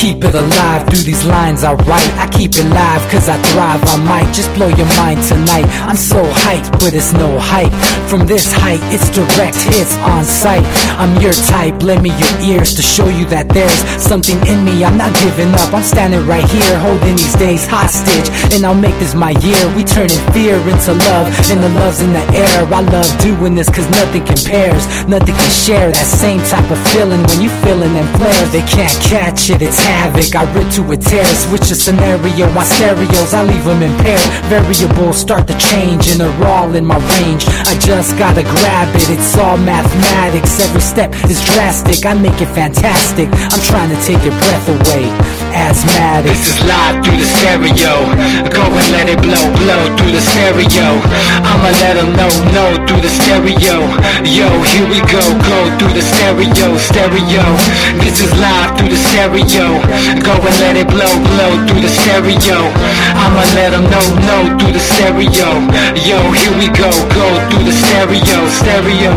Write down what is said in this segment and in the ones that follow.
keep it alive through these lines I write. I keep it live cause I thrive. I might just blow your mind tonight. I'm so hyped, but it's no hype. From this height, it's direct hits on sight. I'm your type, lend me your ears to show you that there's something in me. I'm not giving up, I'm standing right here, holding these days hostage. And I'll make this my year. We turning fear into love, and the love's in the air. I love doing this cause nothing compares. Nothing can share that same type of feeling when you feeling them flares. They can't catch it, it's havoc. I rip to a tear, switch a scenario. My stereos, I leave them impaired. Variables start to change and they're all in my range. I just gotta grab it, it's all mathematics. Every step is drastic, I make it fantastic. I'm trying to take your breath away. Asthmatic. This is live through the stereo. Go and let it blow, blow through the stereo. I'ma let them know through the stereo. Yo, here we go through the stereo, stereo. This is live through the stereo. Go and let it blow, blow through the stereo. I'ma let them know through the stereo. Yo, here we go through the stereo, stereo.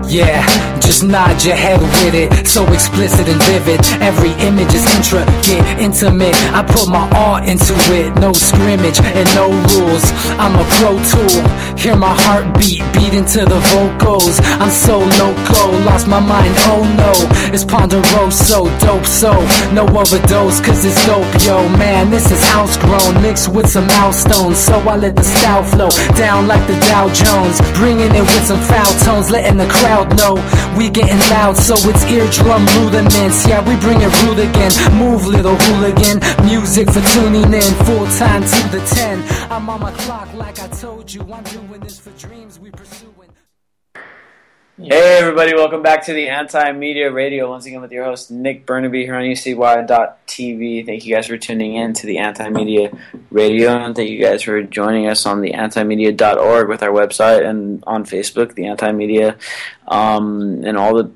Yeah, just nod your head with it, so explicit and vivid. Every image is intricate, intimate. I put my all into it, no scrimmage and no rules. I'm a pro tool, hear my heartbeat beat into the vocals. I'm so loco, lost my mind, oh no. It's ponderoso, dope so, no overdose cause it's dope, yo. Man, this is house grown, mixed with some milestones. So I let the style flow down like the Dow Jones, bringing it with some foul tones, letting the crowd know we getting loud, so it's eardrum rudiments. Yeah, we bring it rude again. Move, little hooligan. Music for tuning in, full time to the 10. I'm on my clock like I told you. I'm doing this for dreams we pursuing. Hey everybody, welcome back to the Anti-Media Radio. Once again with your host Nick Burnaby here on UCY.TV. Thank you guys for tuning in to the Anti-Media Radio, and thank you guys for joining us on the antimedia.org with our website, and on Facebook, the Anti-Media, and all the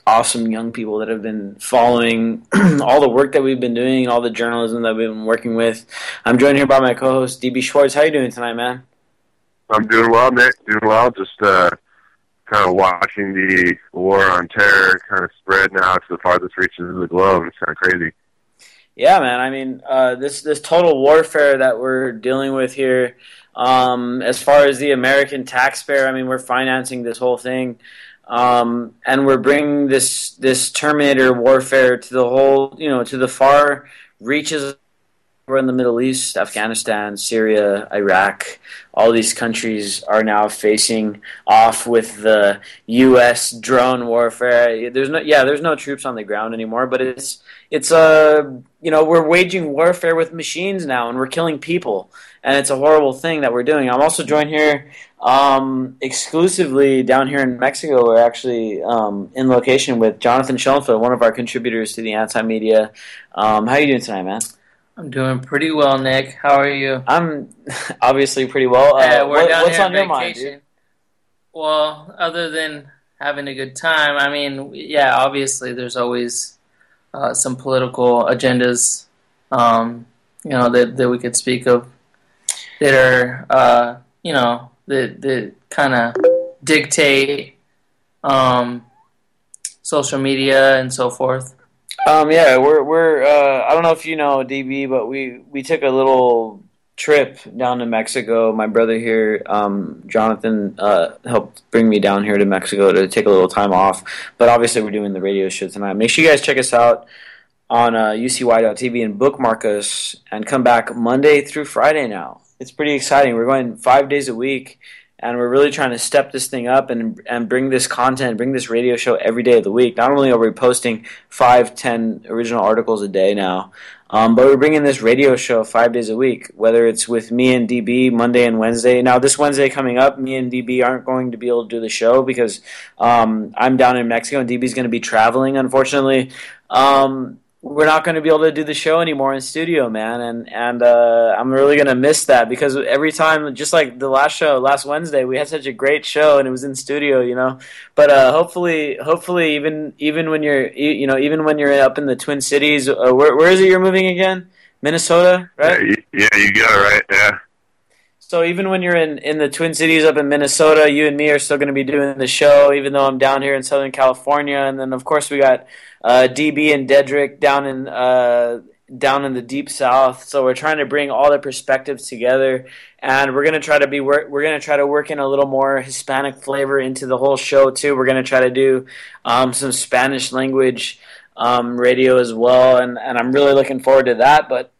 awesome young people that have been following all the work that we've been doing, all the journalism that we've been working with. I'm joined here by my co-host DB Schwartz. How you doing tonight, man? I'm doing well, Nick. Doing well. Just kind of watching the war on terror kind of spread now to the farthest reaches of the globe. It's kind of crazy. Yeah, man. I mean, this total warfare that we're dealing with here, as far as the American taxpayer, I mean, we're financing this whole thing, and we're bringing this Terminator warfare to the whole, to the far reaches. We're in the Middle East, Afghanistan, Syria, Iraq. All these countries are now facing off with the U.S. drone warfare. There's no troops on the ground anymore, but it's we're waging warfare with machines now, and we're killing people, and it's a horrible thing that we're doing. I'm also joined here exclusively down here in Mexico. We're actually in location with Jonathan Schoenfeld, one of our contributors to the Anti-Media. How are you doing tonight, man? I'm doing pretty well, Nick. How are you? I'm obviously pretty well. We're down what's here on your mind, dude? Well, other than having a good time, I mean, yeah, obviously there's always some political agendas, that we could speak of that are, that kind of dictate social media and so forth. Yeah, we're I don't know if you know, DB, but we took a little trip down to Mexico. My brother here, Jonathan, helped bring me down here to Mexico to take a little time off. But obviously we're doing the radio show tonight. Make sure you guys check us out on UCY.TV and bookmark us, and come back Monday through Friday now. It's pretty exciting. We're going 5 days a week, and we're really trying to step this thing up and bring this content, bring this radio show every day of the week. Not only are we posting 5-10 original articles a day now, but we're bringing this radio show 5 days a week, whether it's with me and DB Monday and Wednesday. Now, this Wednesday coming up, me and DB aren't going to be able to do the show because I'm down in Mexico and DB's going to be traveling, unfortunately. We're not going to be able to do the show anymore in studio, man, and I'm really going to miss that, because every time, just like the last show, last Wednesday, we had such a great show and it was in studio, But hopefully, even when you're up in the Twin Cities, where is it you're moving again? Minnesota, right? Yeah, you got it right. Yeah. So even when you're in the Twin Cities up in Minnesota, you and me are still going to be doing the show, even though I'm down here in Southern California. And then, of course, we got DB and Dedrick down in the deep South. So we're trying to bring all the perspectives together, and we're going to try to work in a little more Hispanic flavor into the whole show too. We're going to try to do some Spanish language radio as well, and I'm really looking forward to that. But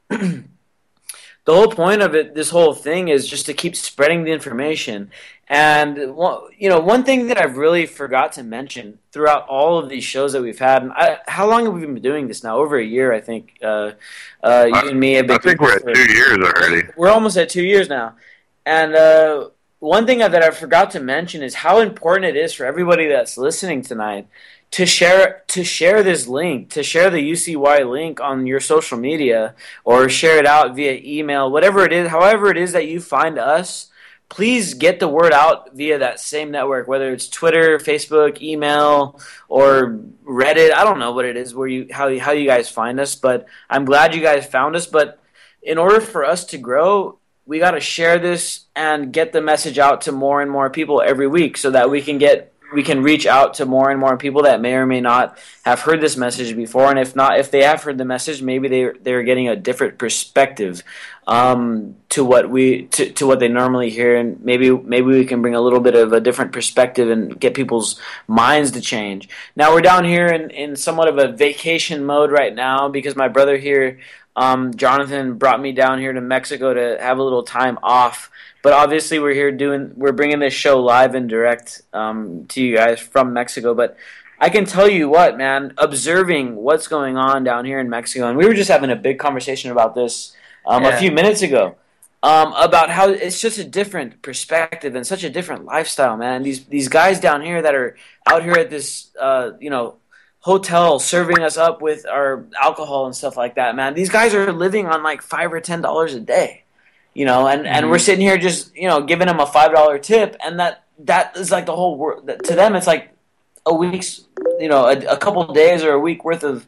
the whole point of it, this whole thing, is just to keep spreading the information. And one thing that I've really forgot to mention throughout all of these shows that we've had, and how long have we been doing this now? Over a year, I think. You and me have been. I think we're at 2 years already. We're almost at 2 years now. And one thing that I forgot to mention is how important it is for everybody that's listening tonight to share this link, to share the UCY link on your social media, or share it out via email, whatever it is, however it is that you find us. Please get the word out via that same network, whether it's Twitter, Facebook, email, or Reddit. I don't know what it is how you guys find us, but I'm glad you guys found us. But in order for us to grow, we got to share this and get the message out to more and more people every week, so that we can reach out to more and more people that may or may not have heard this message before. And if they have heard the message, maybe they're getting a different perspective to what they normally hear, and maybe we can bring a little bit of a different perspective and get people's minds to change. Now we're down here in somewhat of a vacation mode right now, because my brother here, Jonathan, brought me down here to Mexico to have a little time off. But obviously we're bringing this show live and direct to you guys from Mexico. But I can tell you what, man, observing what's going on down here in Mexico, and we were just having a big conversation about this a few minutes ago, about how it's just a different perspective and such a different lifestyle, man. These guys down here that are out here at this hotel serving us up with our alcohol and stuff like that, man. These guys are living on like $5 or $10 a day. And we're sitting here just, giving them a $5 tip, and that is like the whole world. To them, it's like a week's, a couple of days or a week worth of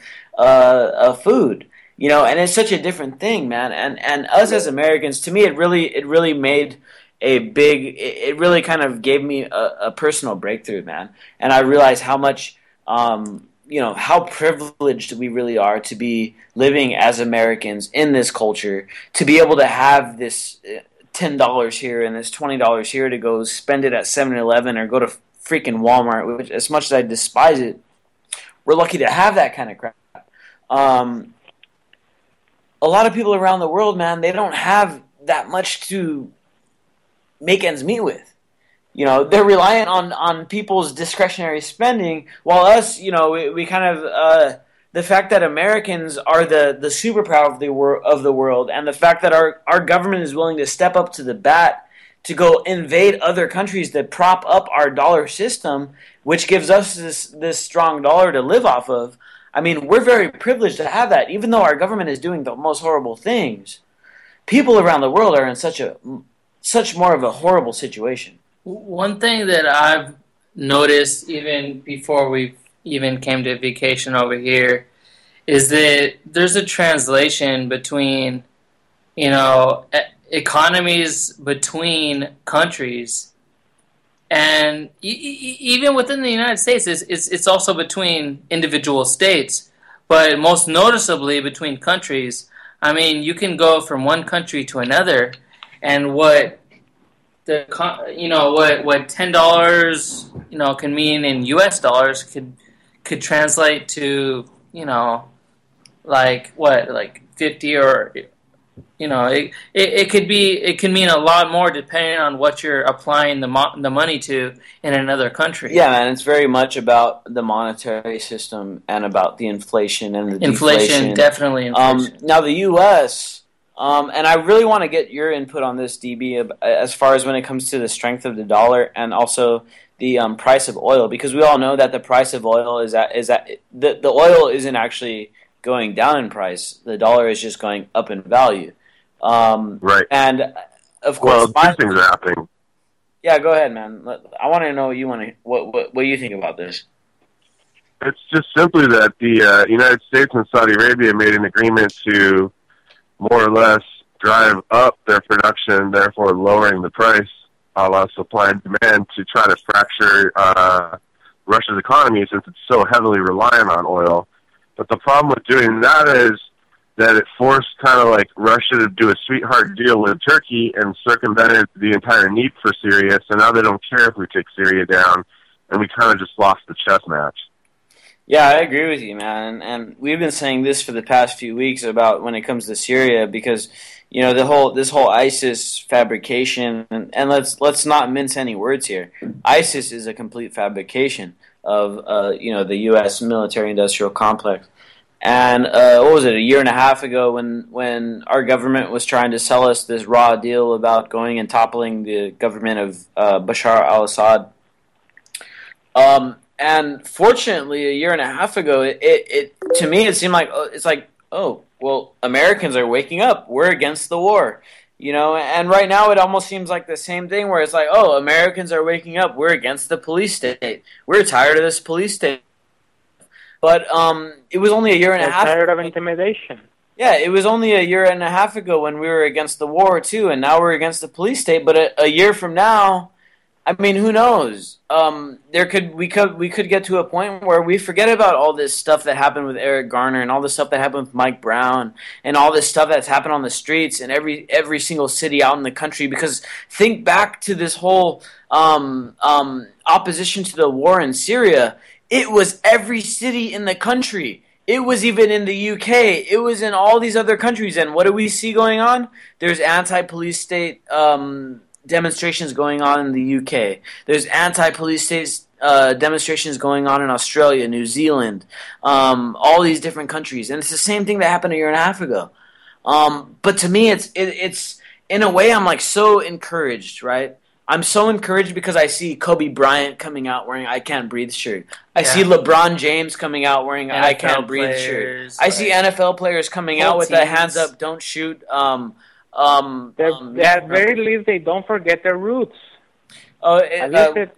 food, and it's such a different thing, man. And us as Americans, to me, it really made it really kind of gave me a personal breakthrough, man. And I realized how much, how privileged we really are to be living as Americans in this culture, to be able to have this $10 here and this $20 here to go spend it at 7-Eleven or go to freaking Walmart, which, as much as I despise it, we're lucky to have that kind of crap. A lot of people around the world, man, they don't have that much to make ends meet with. They're reliant on people's discretionary spending, while us, we kind of the fact that Americans are the superpower of the world, and the fact that our government is willing to step up to the bat to go invade other countries that prop up our dollar system, which gives us this strong dollar to live off of. I mean, we're very privileged to have that, even though our government is doing the most horrible things. People around the world are in such more of a horrible situation. One thing that I've noticed even before we even came to vacation over here is that there's a translation between, economies between countries, and even within the United States, it's also between individual states, but most noticeably between countries. I mean, you can go from one country to another, and what $10 can mean in U.S. dollars could translate to like 50, or it can mean a lot more depending on what you're applying the money to in another country. Yeah, man, it's very much about the monetary system and about the inflation and the deflation. Definitely inflation. Now the U.S. And I really want to get your input on this, DB, as far as when it comes to the strength of the dollar and also the price of oil, because we all know that the price of oil the oil isn't actually going down in price. The dollar is just going up in value. Right. And of course, two things are happening. Yeah, go ahead, man. I want to know what you think about this. It's just simply that the United States and Saudi Arabia made an agreement to more or less drive up their production, therefore lowering the price, a la supply and demand, to try to fracture Russia's economy since it's so heavily reliant on oil. But the problem with doing that is that it forced kind of like Russia to do a sweetheart deal with Turkey and circumvented the entire need for Syria. So now they don't care if we take Syria down, and we kind of just lost the chess match. Yeah, I agree with you, man. And we've been saying this for the past few weeks about when it comes to Syria, because this whole ISIS fabrication, and let's not mince any words here. ISIS is a complete fabrication of the U.S. military-industrial complex. And what was it, a year and a half ago when our government was trying to sell us this raw deal about going and toppling the government of Bashar al-Assad. And fortunately, a year and a half ago, it to me it seemed like it's like, oh, well, Americans are waking up. We're against the war, And right now, it almost seems like the same thing, where it's like, oh, Americans are waking up. We're against the police state. We're tired of this police state. But it was only a year and a half. Tired of intimidation. Yeah, it was only a year and a half ago when we were against the war too, and now we're against the police state. But a year from now, I mean, who knows? We could get to a point where we forget about all this stuff that happened with Eric Garner and all this stuff that happened with Mike Brown and all this stuff that's happened on the streets in every single city out in the country. Because think back to this whole opposition to the war in Syria. It was every city in the country. It was even in the UK. It was in all these other countries. And what do we see going on? There's anti-police state demonstrations going on in the UK. There's anti-police state demonstrations going on in Australia, New Zealand, all these different countries. And it's the same thing that happened a year and a half ago. But to me, it's in a way, I'm like so encouraged, right? I'm so encouraged because I see Kobe Bryant coming out wearing "I Can't Breathe" shirt. I see LeBron James coming out wearing an "I Can't Breathe" shirt. I see NFL players coming out with the "Hands Up, Don't Shoot." At very least, they don't forget their roots. At the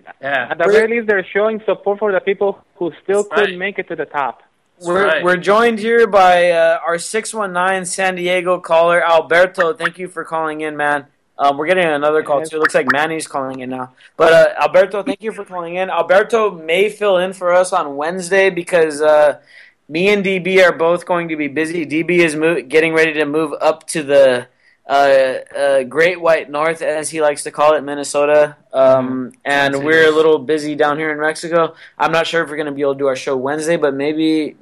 very least, they're showing support for the people who still couldn't make it to the top. We're joined here by our 619 San Diego caller, Alberto. Thank you for calling in, man. We're getting another call, too. It looks like Manny's calling in now. But, Alberto, thank you for calling in. Alberto may fill in for us on Wednesday because me and DB are both going to be busy. DB is getting ready to move up to the Great White North, as he likes to call it, Minnesota. And we're a little busy down here in Mexico. I'm not sure if we're going to be able to do our show Wednesday, but maybe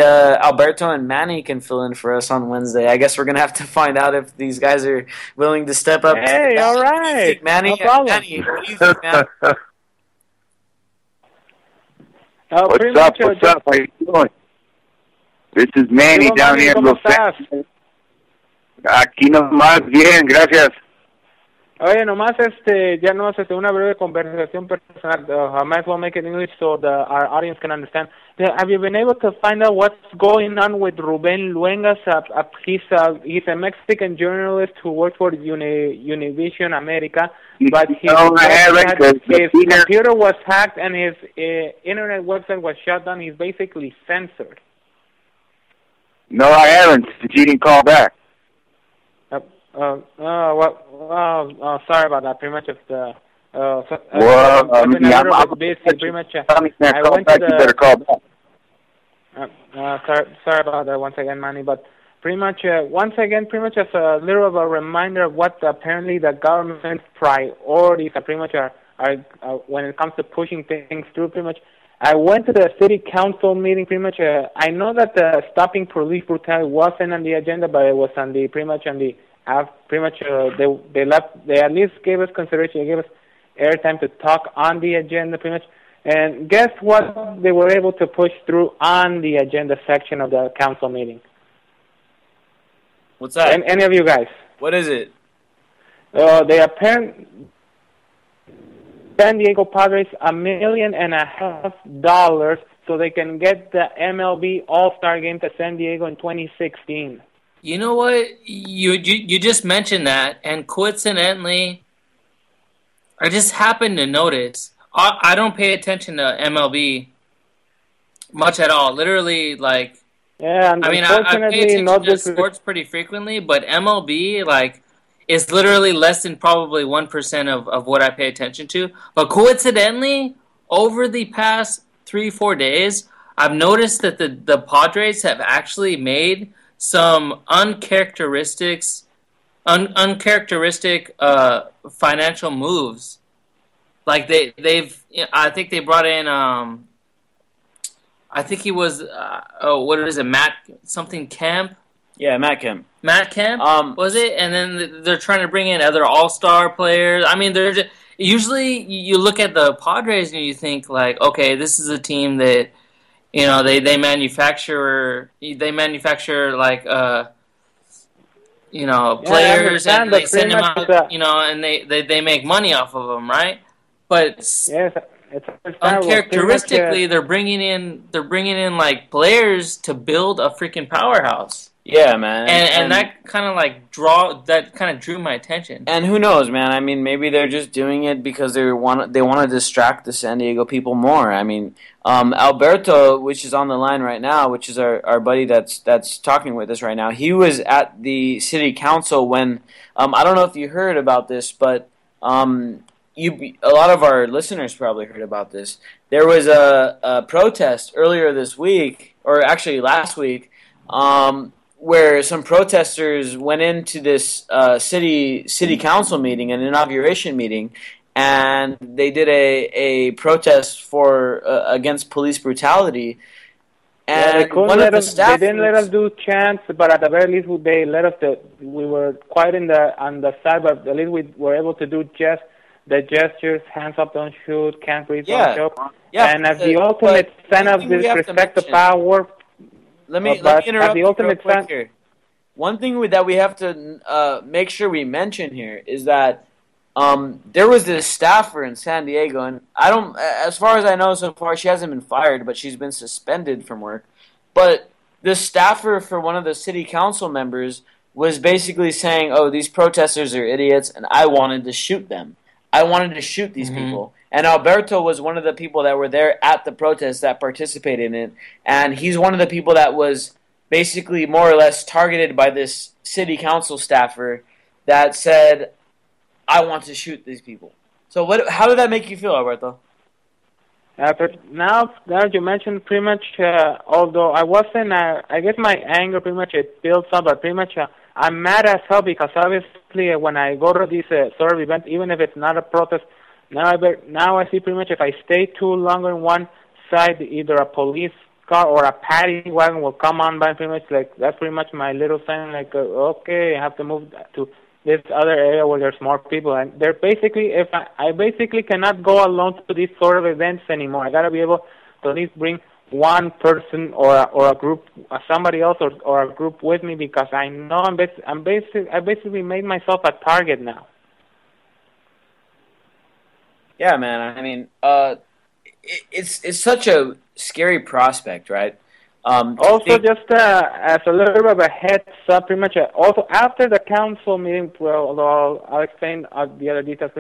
Alberto and Manny can fill in for us on Wednesday. I guess we're going to have to find out if these guys are willing to step up. Hey, all right. Manny, no problem. Manny, what do you think, man? What's up? How you doing? This is Manny down here in Los Angeles. Aquí nomás, bien, gracias. Oye, nomás ya no una breve conversación personal. I might as well make it in English so our audience can understand. Have you been able to find out what's going on with Rubén Luengas? He's a Mexican journalist who works for Univision America, but his computer was hacked and his internet website was shut down. He's basically censored. No, I haven't. He didn't call back. Sorry about that. Pretty much of the. I'm busy. Pretty much. I went to the. You better call back. Sorry about that once again, Manny. But pretty much, once again, pretty much as a little of a reminder of what apparently the government's priorities are. Pretty much are when it comes to pushing things through. Pretty much. I went to the city council meeting. Pretty much, I know that stopping police brutality wasn't on the agenda, but it was on the they at least gave us consideration. They gave us airtime to talk on the agenda, pretty much. And guess what? They were able to push through on the agenda section of the council meeting. What's that? Any of you guys? What is it? They apparently San Diego Padres $1.5 million so they can get the MLB All-Star Game to San Diego in 2016. You know what? You just mentioned that, and coincidentally, I just happened to notice. I don't pay attention to MLB much at all. Literally, like Yeah, and I mean, I pay attention to sports pretty frequently, but MLB, like, is literally less than probably 1% of what I pay attention to. But coincidentally, over the past 3-4 days, I've noticed that the Padres have actually made some uncharacteristic financial moves. Like I think they brought in I think he was what is it, Matt something Kemp? Yeah, Matt Kemp. Matt Kemp, was it? And then they're trying to bring in other all-star players. I mean, they're just, usually you look at the Padres and you think like, okay, this is a team that, you know, they manufacture like you know, players, and they send them out, you know, and they make money off of them, right? But yes, uncharacteristically, they're bringing in like players to build a freaking powerhouse. Yeah, man, and that kind of drew my attention. And who knows, man? I mean, maybe they're just doing it because they want to distract the San Diego people more. I mean, Alberto, which is on the line right now, which is our buddy that's talking with us right now. He was at the city council when I don't know if you heard about this, but a lot of our listeners probably heard about this. There was a protest earlier this week, or actually last week, where some protesters went into this city council meeting, an inauguration meeting, and they did a protest for against police brutality. And they didn't let us do chants, but at the very least they let us. We were quite on the side, but at least we were able to do just the gestures: hands up, don't shoot, can't breathe, don't choke. Yeah, and as the ultimate sign of disrespect to power. Let me interrupt you real quick here. One thing that we have to make sure we mention here is that there was this staffer in San Diego, and as far as I know so far, she hasn't been fired, but she's been suspended from work. But the staffer for one of the city council members was basically saying, "Oh, these protesters are idiots, and I wanted to shoot them. I wanted to shoot these people." And Alberto was one of the people that were there at the protest that participated in it. And he's one of the people that was basically more or less targeted by this city council staffer that said, "I want to shoot these people." So how did that make you feel, Alberto? Now that you mentioned, pretty much, although I wasn't, I guess my anger pretty much it builds up, but pretty much I'm mad as hell because obviously when I go to this sort of event, even if it's not a protest, now I see pretty much if I stay too long on one side, either a police car or a paddy wagon will come on by. Pretty much like that's pretty much my little sign. Like okay, I have to move to this other area where there's more people. And they're basically, if I basically cannot go alone to these sort of events anymore. I gotta be able to at least bring one person or a group, somebody else or a group with me because I know I basically made myself a target now. Yeah, man. I mean, it's such a scary prospect, right? Also, just as a little bit of a heads up, pretty much. Also, after the council meeting, well, I'll explain the other details.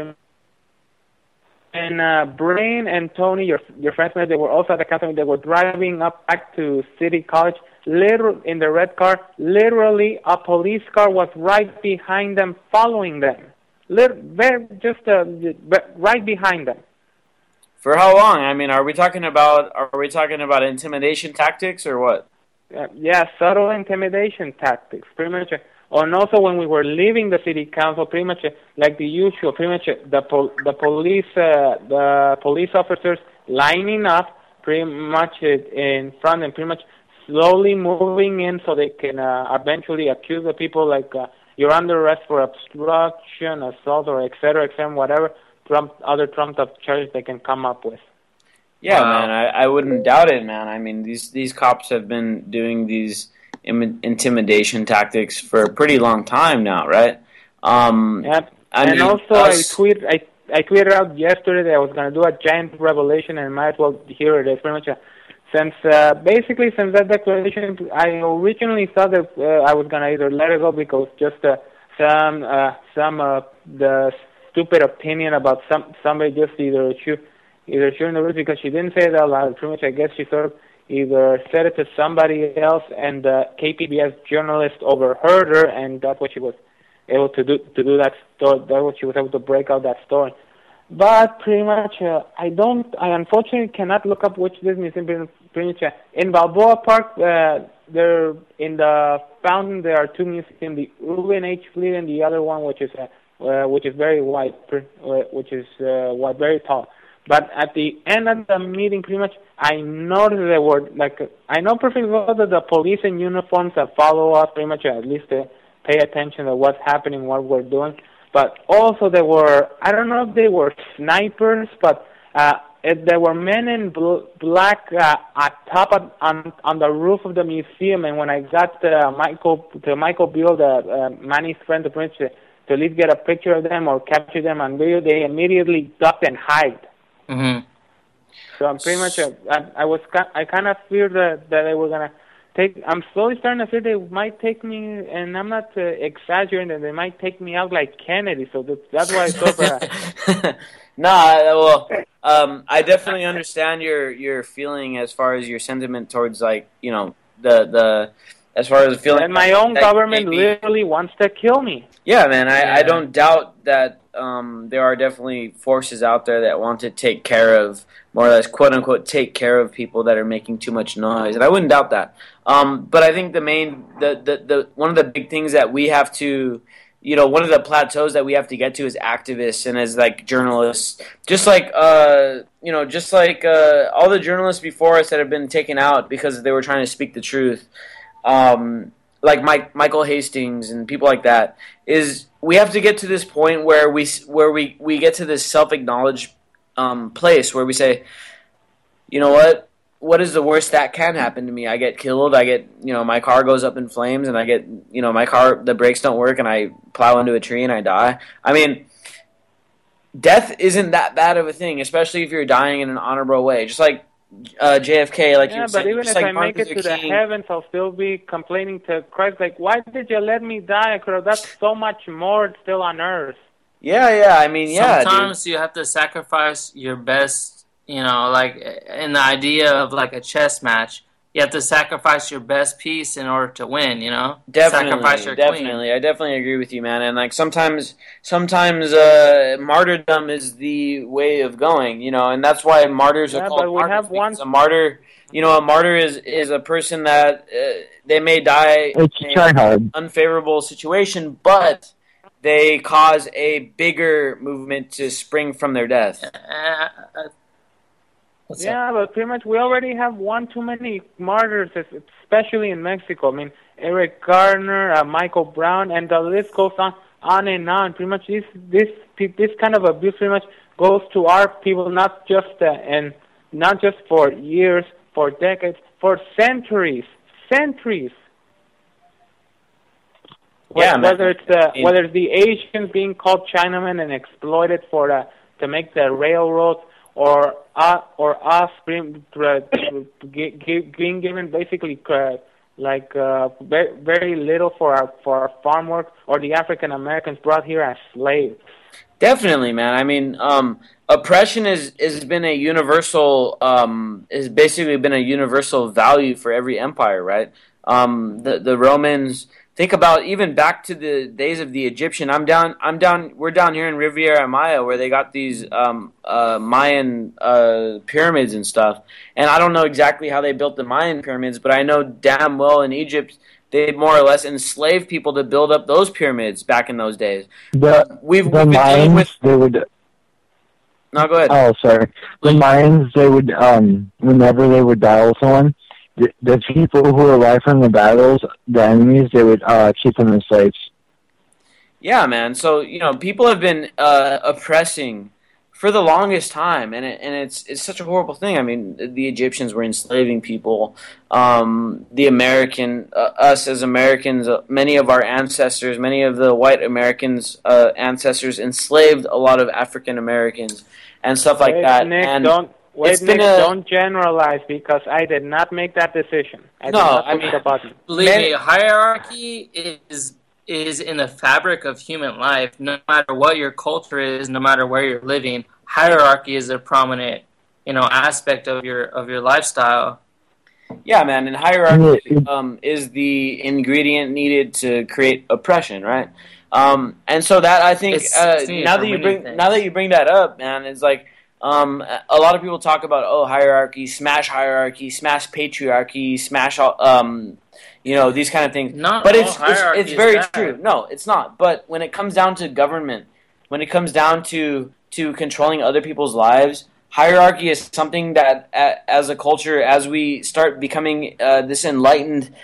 And Brain and Tony, your friends, they were also at the council meeting. They were driving up back to City College, literally in the red car. Literally, a police car was right behind them, following them. Right behind them. For how long? I mean, are we talking about intimidation tactics or what? Yeah, subtle intimidation tactics, pretty much. And also when we were leaving the city council, pretty much like the usual, pretty much the police officers lining up pretty much in front and pretty much slowly moving in so they can eventually accuse the people like you're under arrest for obstruction, assault, or et cetera, whatever other trumped-up charges they can come up with. Yeah, man, I wouldn't doubt it, man. I mean, these cops have been doing these intimidation tactics for a pretty long time now, right? Yep. I tweeted out yesterday that I was going to do a giant revelation, and might as well here it is. Pretty much, since that declaration, I originally thought that I was going to either let it go because just the stupid opinion about somebody just either shooting the roof because she didn't say it out loud. Pretty much, I guess she sort of either said it to somebody else, and the KPBS journalist overheard her, and that's what she was able to do that story. That's what she was able to break out that story. But pretty much, I unfortunately cannot look up which this museum. Pretty much, in Balboa Park, there in the fountain there are two museums: the Reuben H. Fleet and the other one, which is very wide, very tall. But at the end of the meeting, pretty much, I noticed there were I know perfectly well that the police in uniforms that follow us, pretty much at least to pay attention to what's happening, what we're doing. But also there were, I don't know if they were snipers, but there were men in black top on the roof of the museum. And when I got Michael Beale, Manny's friend, to at least get a picture of them or capture them on video, they immediately ducked and hid. Mm-hmm. So I'm pretty much I kind of feared that they were gonna take. I'm slowly starting to fear they might take me, and I'm not exaggerating, that they might take me out like Kennedy. So that's why I thought. I definitely understand your feeling as far as your sentiment towards the as far as feeling. And my own government literally wants to kill me. Yeah, man. I don't doubt that there are definitely forces out there that want to take care of, more or less, quote unquote, take care of people that are making too much noise, and I wouldn't doubt that. But I think the one of the big things that we have to, one of the plateaus that we have to get to as activists and as journalists, just like all the journalists before us that have been taken out because they were trying to speak the truth. Like Michael Hastings and people like that, is we have to get to this point where we get to this self-acknowledged place where we say, you know what is the worst that can happen to me? I get killed, I get, my car goes up in flames, and I get, the brakes don't work, and I plow into a tree and I die. I mean, death isn't that bad of a thing, especially if you're dying in an honorable way. Just like JFK, like you were saying. Yeah, but even if I make it to the heavens, I'll still be complaining to Christ, like, why did you let me die? I could have done so much more still on earth. Yeah, I mean, sometimes you have to sacrifice your best, like in the idea of like a chess match, you have to sacrifice your best piece in order to win, Definitely, sacrifice your definitely. Queen. I definitely agree with you, man. And like sometimes martyrdom is the way of going, and that's why martyrs are called martyrs. Because a martyr, a martyr is a person that they may die in an unfavorable situation, but they cause a bigger movement to spring from their death. But pretty much we already have one too many martyrs, especially in Mexico. I mean, Eric Garner, Michael Brown, and the list goes on and on. Pretty much this kind of abuse pretty much goes to our people, not just for years, for decades, for centuries. Yeah, whether it's the Asians being called Chinamen and exploited to make the railroads, or us being given basically very little for our farm work, or the African Americans brought here as slaves. Definitely, man. I mean, oppression has been a universal has basically been a universal value for every empire, right? The Romans. Think about even back to the days of the Egyptian. We're down here in Riviera Maya, where they got these Mayan pyramids and stuff. And I don't know exactly how they built the Mayan pyramids, but I know damn well in Egypt they more or less enslaved people to build up those pyramids back in those days. We've been dealing with. They would. No, go ahead. Oh, sorry. The Mayans, they would whenever they would battle someone, the people who were alive from the battles, the enemies, they would keep them as slaves. Yeah, man. So people have been oppressing for the longest time, and it's such a horrible thing. I mean, the Egyptians were enslaving people. The us as Americans, many of our ancestors, many of the white Americans' ancestors enslaved a lot of African Americans and stuff like that. Nick, and don't generalize, because I did not make that decision. Believe me, hierarchy is in the fabric of human life. No matter what your culture is, no matter where you're living, hierarchy is a prominent, aspect of your lifestyle. Yeah, man, and hierarchy is the ingredient needed to create oppression, right? And so that I think now that you bring that up, man, it's like a lot of people talk about hierarchy, smash patriarchy, smash these kind of things. But it's very true. No, it's not. But when it comes down to government, when it comes down to controlling other people's lives, hierarchy is something that, as a culture, as we start becoming this enlightened,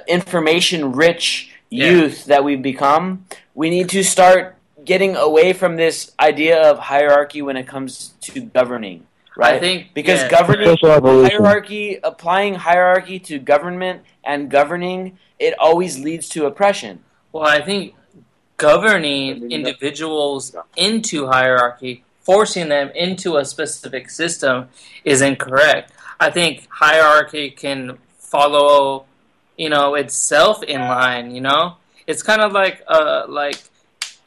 information-rich youth that we've become, we need to start getting away from this idea of hierarchy when it comes to governing, right? I think because applying hierarchy to government and governing, it always leads to oppression. Well, I think governing individuals into hierarchy, forcing them into a specific system, is incorrect. I think hierarchy can follow, itself in line. It's kind of like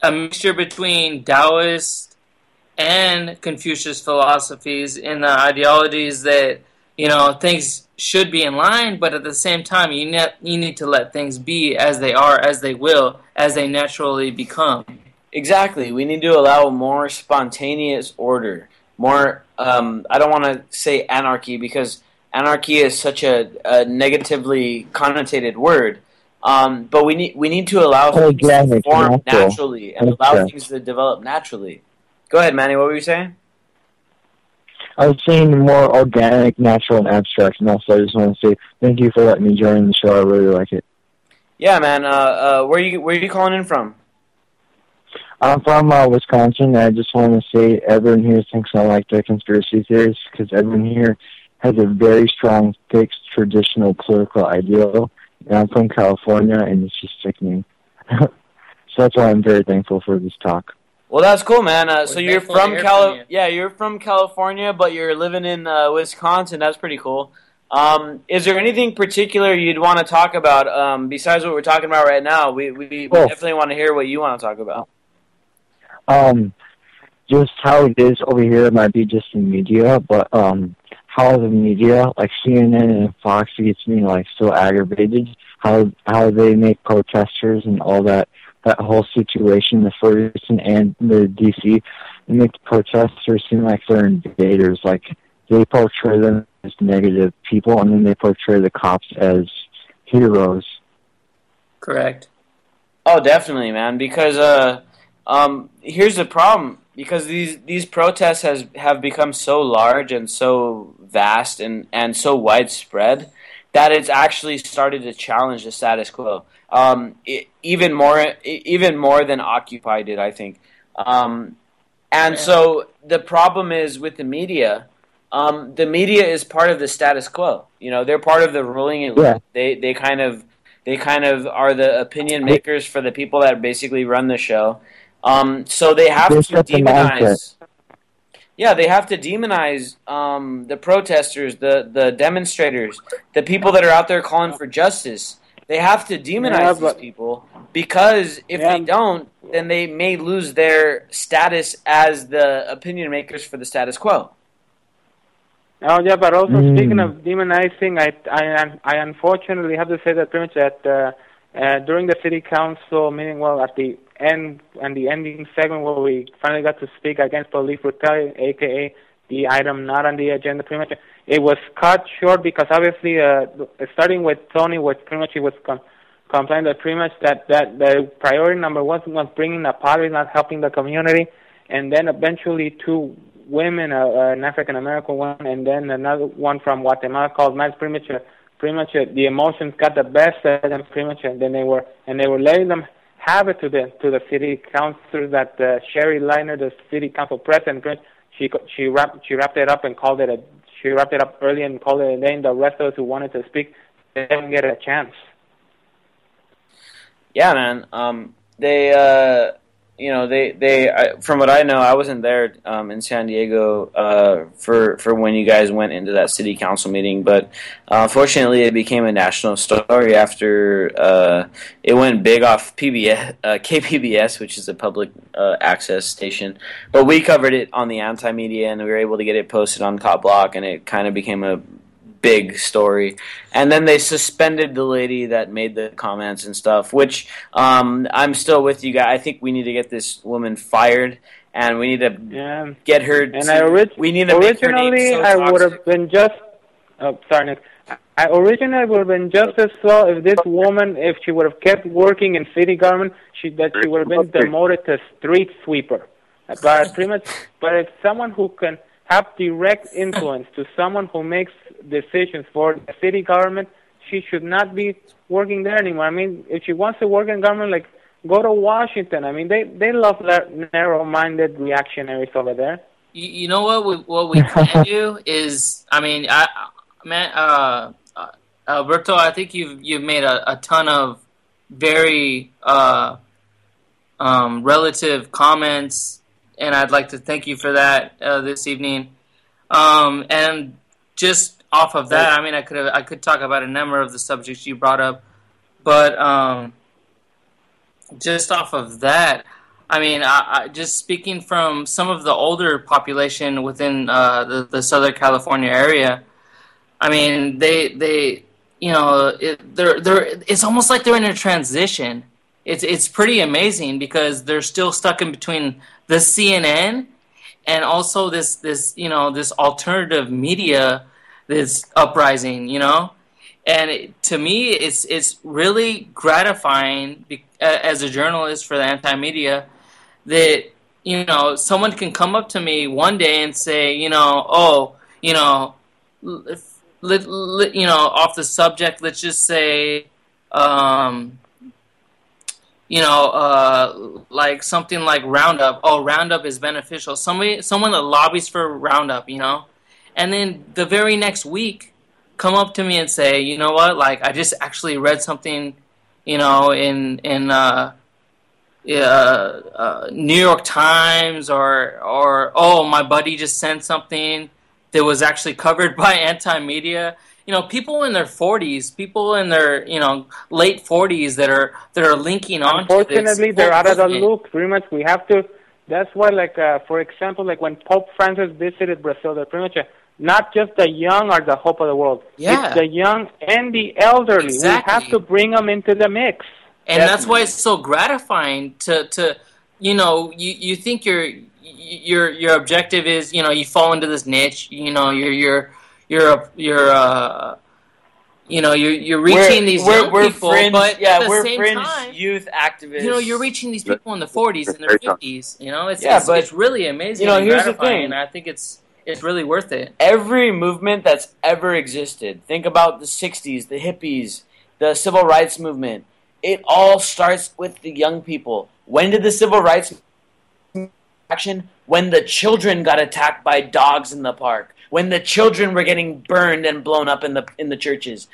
a mixture between Taoist and Confucius philosophies in the ideologies that things should be in line, but at the same time you need to let things be as they are, as they will, as they naturally become. Exactly. We need to allow more spontaneous order. More, I don't want to say anarchy because anarchy is such a negatively connotated word. But we need to allow things to form naturally and allow things to develop naturally. Go ahead, Manny. What were you saying? I was saying more organic, natural, and abstract. And also, I just want to say thank you for letting me join the show. I really like it. Yeah, man. Where are you calling in from? I'm from Wisconsin, and I just want to say everyone here thinks I like the conspiracy theories because everyone here has a very strong, fixed, traditional political ideal. And I'm from California, and it's just sickening. So that's why I'm very thankful for this talk. Well, that's cool, man. So you're from you're from California, but you're living in Wisconsin. That's pretty cool. Is there anything particular you'd want to talk about besides what we're talking about right now? We definitely want to hear what you want to talk about. Just how it is over here might be just in media, but how the media, like CNN and Fox, gets me so aggravated. How they make protesters and all that whole situation, the Ferguson and the DC, they make the protesters seem like they're invaders. Like they portray them as negative people, and then they portray the cops as heroes. Correct. Oh, definitely, man. Because here's the problem. Because these protests have become so large and so vast and so widespread that it's actually started to challenge the status quo. Even more than Occupy did, I think. So the problem is with the media. The media is part of the status quo. They're part of the ruling elite. Yeah. They kind of are the opinion makers for the people that basically run the show. So they have to demonize. Yeah, they have to demonize the protesters, the demonstrators, the people that are out there calling for justice. They have to demonize these people because if they don't, then they may lose their status as the opinion makers for the status quo. Oh yeah, but also speaking of demonizing, I unfortunately have to say that pretty much that during the city council meeting, at the end and the ending segment where we finally got to speak against police brutality, aka the item not on the agenda, pretty much it was cut short because obviously starting with Tony, which pretty much he was complaining that pretty much that the priority number one was bringing the pottery, not helping the community, and then eventually two women, an African American one, and then another one from Guatemala called Max. Pretty much the emotions got the best of them. Pretty much, and then they were letting them have it to the city council that Sherry Liner, the city council president, she wrapped it up and called it she wrapped it up early and called it a day. And the rest of us who wanted to speak, they didn't get a chance. Yeah, man. They from what I know, I wasn't there in San Diego for when you guys went into that city council meeting, but fortunately it became a national story after it went big off KPBS, which is a public access station. But we covered it on the anti-media, and we were able to get it posted on Top Block, and it kind of became a big story. And then they suspended the lady that made the comments and stuff, which I'm still with you guys. I think we need to get this woman fired, and we need to get her. And we need to make her name so I would have been just. Oh, sorry, Nick. I originally would have been just as well if this woman, if she would have kept working in city government, she would have been demoted to street sweeper. But pretty much, but it's someone who can have direct influence to someone who makes decisions for the city government. She should not be working there anymore. I mean, if she wants to work in government, like, go to Washington. I mean, they love narrow-minded reactionaries over there. You know what we can do is, I mean, Alberto, I think you've made a ton of very relative comments, and I'd like to thank you for that this evening. And just off of that, I mean, I could talk about a number of the subjects you brought up, but just off of that, I mean, I just speaking from some of the older population within the Southern California area. I mean, they you know, it's almost like they're in a transition. It's pretty amazing because they're still stuck in between the CNN and also this you know, this alternative media, this uprising, you know. And to me, it's really gratifying as a journalist for the anti-media that, you know, someone can come up to me one day and say, you know, oh, you know, you know, off the subject, let's just say, you know, like something like Roundup. Oh, Roundup is beneficial. Someone that lobbies for Roundup, you know, and then the very next week, come up to me and say, you know what, like, I just actually read something, you know, in New York Times, or oh, my buddy just sent something that was actually covered by anti-media. You know, people in their 40s, people in their, you know, late 40s that are linking on to this. Unfortunately, they're out of the loop. Pretty much, we have to. That's why, like, for example, like when Pope Francis visited Brazil, they're pretty much not just the young are the hope of the world. Yeah. It's the young and the elderly. Exactly. We have to bring them into the mix. And that's why it's so gratifying to you know, you think your objective is, you know, you fall into this niche, you know, you're you know, you're reaching these young people, fringe, but yeah, at the we're same fringe time, youth activists. you know, you're reaching these people in the 40s and their 50s. You know, it's really amazing. You know, and here's the gratifying, thing. and I think it's really worth it. Every movement that's ever existed, think about the 60s, the hippies, the civil rights movement, it all starts with the young people. When did the civil rights action? When the children got attacked by dogs in the park, when the children were getting burned and blown up in the churches.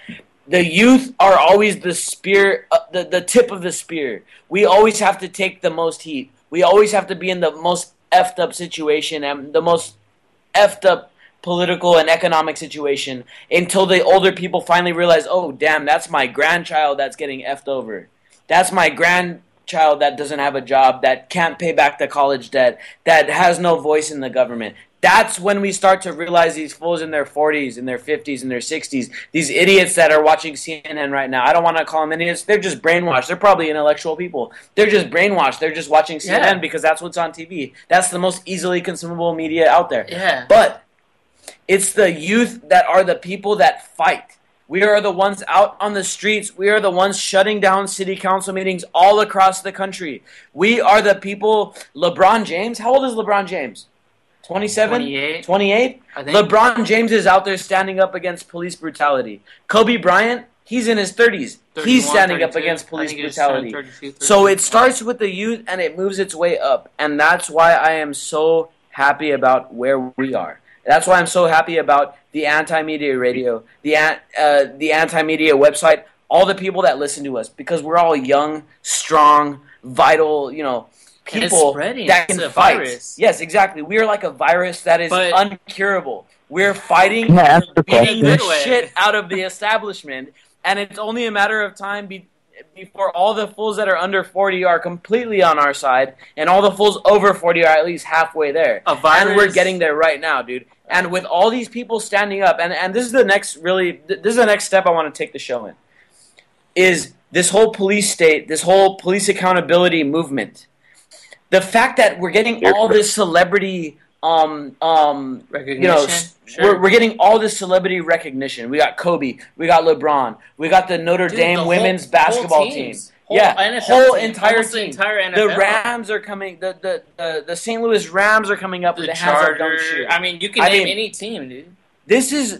The youth are always the spear, the tip of the spear. We always have to take the most heat. We always have to be in the most effed up situation and the most effed up political and economic situation until the older people finally realize, oh, damn, that's my grandchild that's getting effed over. That's my grandchild that doesn't have a job, that can't pay back the college debt, that has no voice in the government. That's when we start to realize these fools in their 40s, in their 50s, in their 60s, these idiots that are watching CNN right now. I don't want to call them idiots. They're just brainwashed. They're probably intellectual people. They're just brainwashed. They're just watching CNN because that's what's on TV. That's the most easily consumable media out there. Yeah. But it's the youth that are the people that fight. We are the ones out on the streets. We are the ones shutting down city council meetings all across the country. We are the people. LeBron James, how old is LeBron James? 27? 28? I think. LeBron James is out there standing up against police brutality. Kobe Bryant, he's in his 30s. He's standing up against police brutality. 32, So it starts with the youth and it moves its way up. And that's why I am so happy about where we are. That's why I'm so happy about the Anti-Media Radio, the Anti-Media website, all the people that listen to us, because we're all young, strong, vital, you know, people that can fight. Virus. Yes, exactly. We are like a virus that is uncurable. We're fighting, beating the shit out of the establishment, and it's only a matter of time before all the fools that are under 40 are completely on our side, and all the fools over 40 are at least halfway there. A virus, and we're getting there right now, dude. And with all these people standing up, and this is the next step I want to take the show in, is this whole police state, this whole police accountability movement. The fact that we're getting all this celebrity recognition. Sure. We're getting all this celebrity recognition. We got Kobe, we got LeBron, we got the Notre Dame women's basketball team. Whole entire team. The Rams are coming. The St. Louis Rams are coming up with the hands up dunk shoot. I mean, you can name any team, dude. This is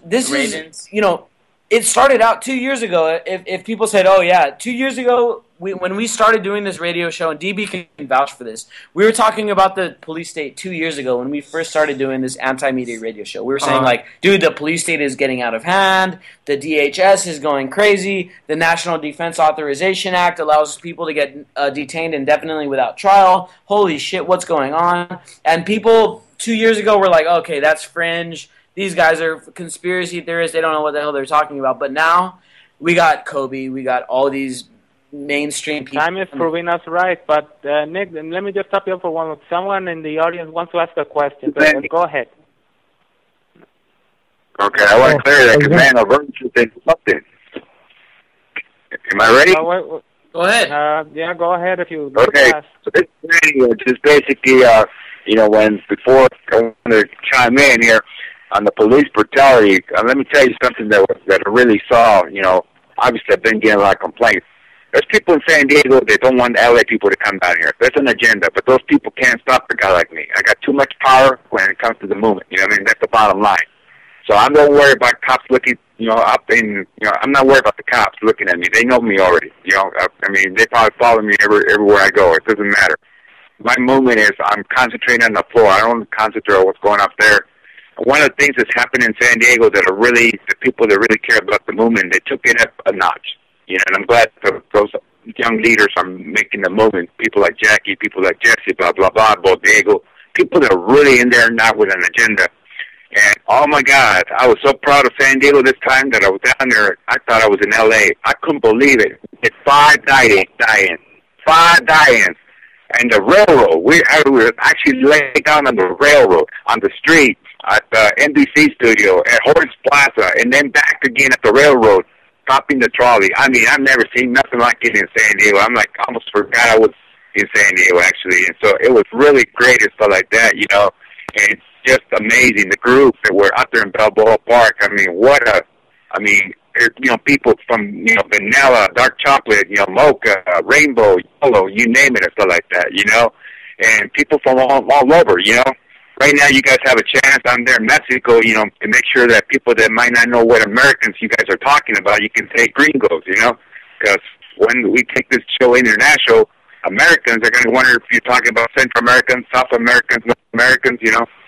it started out 2 years ago. If people said, "Oh yeah," 2 years ago when we started doing this radio show, and DB can vouch for this, we were talking about the police state 2 years ago when we first started doing this anti-media radio show. We were saying like, dude, the police state is getting out of hand. The DHS is going crazy. The National Defense Authorization Act allows people to get detained indefinitely without trial. Holy shit, what's going on? And people 2 years ago were like, okay, that's fringe. These guys are conspiracy theorists. They don't know what the hell they're talking about. But now we got Kobe. We got all these mainstream people. Time is proving us right. But, Nick, let me just stop you for one. Someone in the audience wants to ask a question. Go ahead. Okay, I want to clear that because, man, I've said something. Am I ready? Go ahead. Yeah, go ahead if you Okay, so this radio is basically, before I want to chime in here, on the police brutality, let me tell you something that I really saw. Obviously I've been getting a lot of complaints. There's people in San Diego that don't want LA people to come down here. There's an agenda, but those people can't stop a guy like me. I got too much power when it comes to the movement. You know what I mean? That's the bottom line. So I'm not worried about cops looking, I'm not worried about the cops looking at me. They know me already. They probably follow me everywhere I go. It doesn't matter. My movement is I'm concentrating on the floor. I don't concentrate on what's going up there. One of the things that's happened in San Diego that are really, the people that really care about the movement, they took it up a notch. And I'm glad those young leaders are making the movement. People like Jackie, people like Jesse, blah, blah, blah, Diego. People that are really in there now with an agenda. And, oh, my God, I was so proud of San Diego this time that I was down there. I thought I was in L.A. I couldn't believe it. It's 5 die-ins. 5 die-ins. And the railroad, we were actually laying down on the railroad, on the street, at the NBC studio, at Horace Plaza, and then back again at the railroad, stopping the trolley. I mean, I've never seen nothing like it in San Diego. I'm like, I almost forgot I was in San Diego, actually. And so it was really great and stuff like that, And it's just amazing. The group that were out there in Balboa Park, people from, vanilla, dark chocolate, mocha, rainbow, yellow, you name it and stuff like that, And people from all over, Right now, you guys have a chance. I'm there in Mexico, to make sure that people that might not know what Americans you guys are talking about, you can say gringos, Because when we take this show international, Americans are going to wonder if you're talking about Central Americans, South Americans, North Americans,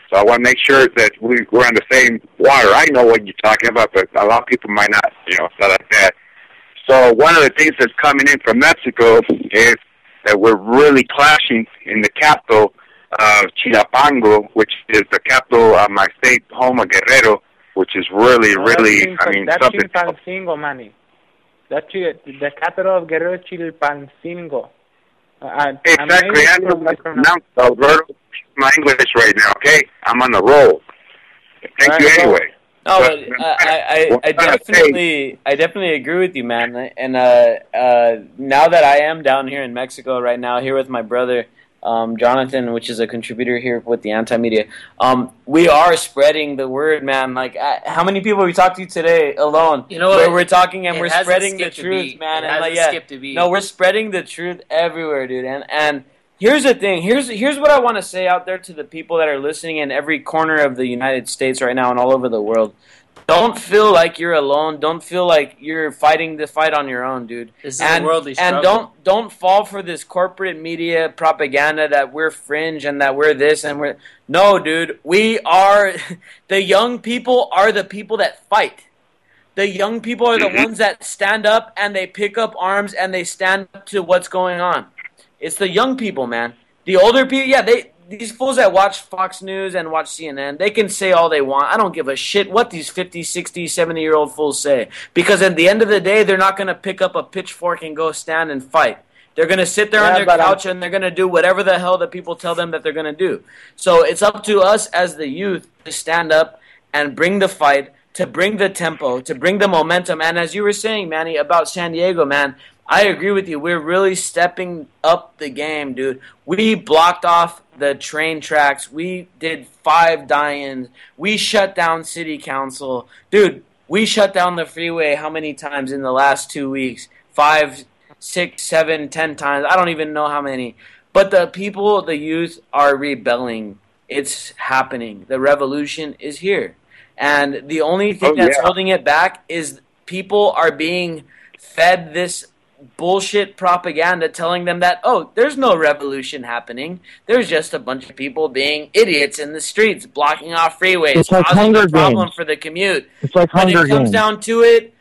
So I want to make sure that we're on the same water. I know what you're talking about, but a lot of people might not, stuff like that. So one of the things that's coming in from Mexico is that we're really clashing in the capital of Chilpancingo, which is the capital of my state home of Guerrero, which is really, that's something. Chilpancingo, Manny. That's the capital of Guerrero, Chilpancingo. Exactly. I know how to pronounce Alberto. My English right now, okay? I'm on the roll. Thank you anyway. No, I definitely agree with you, man. And now that I am down here in Mexico right now, here with my brother, Jonathan, which is a contributor here with the Anti-Media, we are spreading the word, man. Like, how many people we talked to today alone? We're talking and we're spreading the truth, man. No, we're spreading the truth everywhere, dude. And here's the thing. Here's what I want to say out there to the people that are listening in every corner of the United States right now and all over the world. Don't feel like you're alone. Don't feel like you're fighting the fight on your own, dude. This is a worldly struggle. And don't fall for this corporate media propaganda that we're fringe and that we're this and we're... No, dude. We are... The young people are the people that fight. The young people are the ones that stand up and they pick up arms and they stand up to what's going on. It's the young people, man. The older people, these fools that watch Fox News and watch CNN, they can say all they want. I don't give a shit what these 50, 60, 70-year-old fools say. Because at the end of the day, they're not going to pick up a pitchfork and go stand and fight. They're going to sit there on their couch and they're going to do whatever the hell the people tell them that they're going to do. So it's up to us as the youth to stand up and bring the fight, to bring the tempo, to bring the momentum. And as you were saying, Manny, about San Diego, man, I agree with you. We're really stepping up the game, dude. We blocked off the train tracks. We did 5 die-ins. We shut down city council. Dude, we shut down the freeway how many times in the last 2 weeks? 5, 6, 7, 10 times. I don't even know how many. But the people, the youth, are rebelling. It's happening. The revolution is here. And the only thing that's holding it back is people are being fed this bullshit propaganda telling them that, oh, there's no revolution happening. There's just a bunch of people being idiots in the streets, blocking off freeways, It's like causing Hunger a problem Games. for the commute. It's like When Hunger it comes Games. down to it,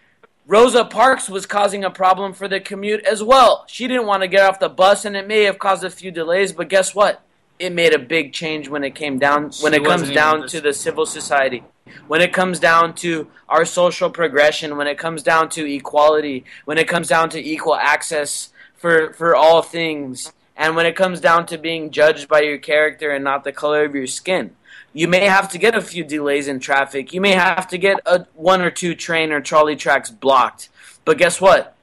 Rosa Parks was causing a problem for the commute as well. She didn't want to get off the bus, and it may have caused a few delays, but guess what? It made a big change when it came down, when it comes down to the civil society, when it comes down to our social progression, when it comes down to equality, when it comes down to equal access for all things, and when it comes down to being judged by your character and not the color of your skin. You may have to get a few delays in traffic. You may have to get 1 or 2 train or trolley tracks blocked. But guess what?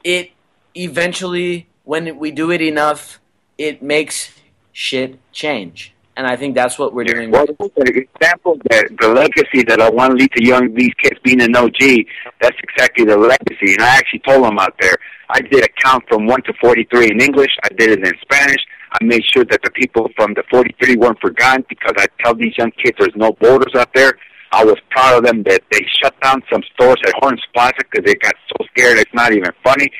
It eventually, when we do it enough, it makes shit change. And I think that's what we're doing. Well, the example, the legacy that I want to leave to these kids being an OG, that's exactly the legacy. And I actually told them out there, I did a count from 1 to 43 in English. I did it in Spanish. I made sure that the people from the 43 weren't forgotten, because I tell these young kids there's no borders out there. I was proud of them that they shut down some stores at Horns Plaza because they got so scared it's not even funny.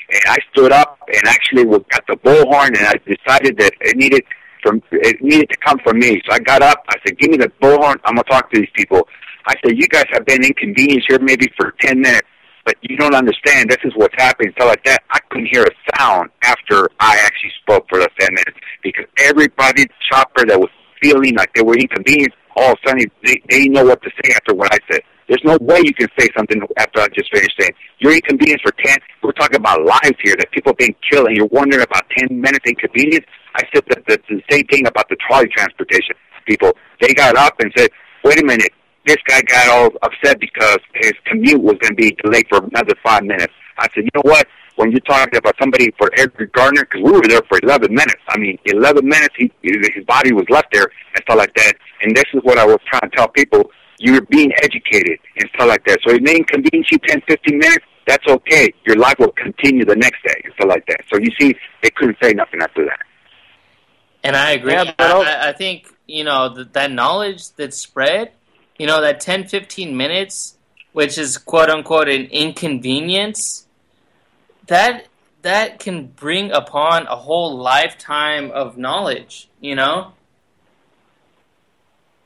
And I stood up and actually got the bullhorn, and I decided that it needed to come from me. So I got up. I said, give me the bullhorn. I'm going to talk to these people. I said, you guys have been inconvenienced here maybe for 10 minutes, but you don't understand. This is what's happening. So like that, I couldn't hear a sound after I actually spoke for the 10 minutes, because everybody, shopper that was feeling like they were inconvenienced, all of a sudden they didn't know what to say after what I said. There's no way you can say something after I just finished saying, you're inconvenienced for 10. We're talking about lives here, that people are being killed, and you're wondering about 10 minutes inconvenience. I said that that's the same thing about the trolley transportation people. They got up and said, wait a minute, this guy got all upset because his commute was going to be delayed for another 5 minutes. I said, you know what? When you're talking about somebody for Edward Gardner, because we were there for 11 minutes. I mean, 11 minutes, his body was left there and stuff like that. And this is what I was trying to tell people. You're being educated and stuff like that. So it may inconvenience you 10, 15 minutes. That's okay. Your life will continue the next day and stuff like that. So you see, they couldn't say nothing after that. And I agree. Yeah, but I think, that knowledge that's spread, that 10, 15 minutes, which is quote-unquote an inconvenience, that can bring upon a whole lifetime of knowledge,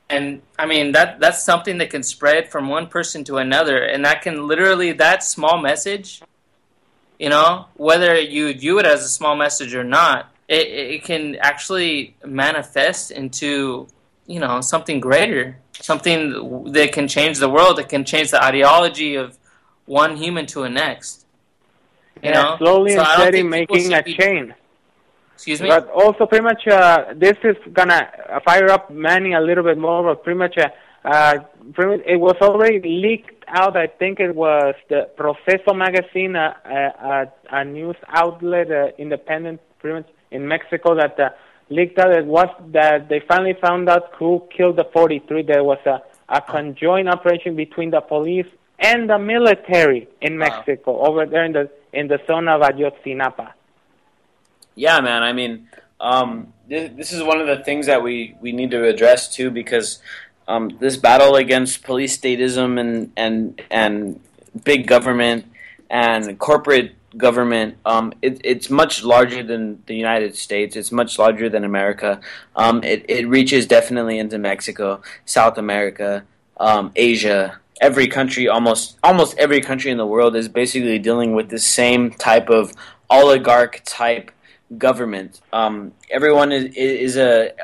And, I mean, that's something that can spread from one person to another, and that can literally, that small message, whether you view it as a small message or not, it can actually manifest into, something greater, something that can change the world, that can change the ideology of one human to the next. Slowly So and I don't steady think people making a should be- chain. Excuse me? But also pretty much this is going to fire up Manny a little bit more, but pretty much it was already leaked out. I think it was the Proceso magazine, a news outlet, independent, pretty much in Mexico, that leaked out. It was that they finally found out who killed the 43. There was a conjoined operation between the police and the military in Mexico, over there in the zone of Ayotzinapa. Yeah, man. I mean, this is one of the things that we need to address too, because this battle against police statism and big government and corporate government, it's much larger than the United States. It's much larger than America. It reaches definitely into Mexico, South America, Asia. Every country, almost every country in the world is basically dealing with the same type of oligarch type government. Everyone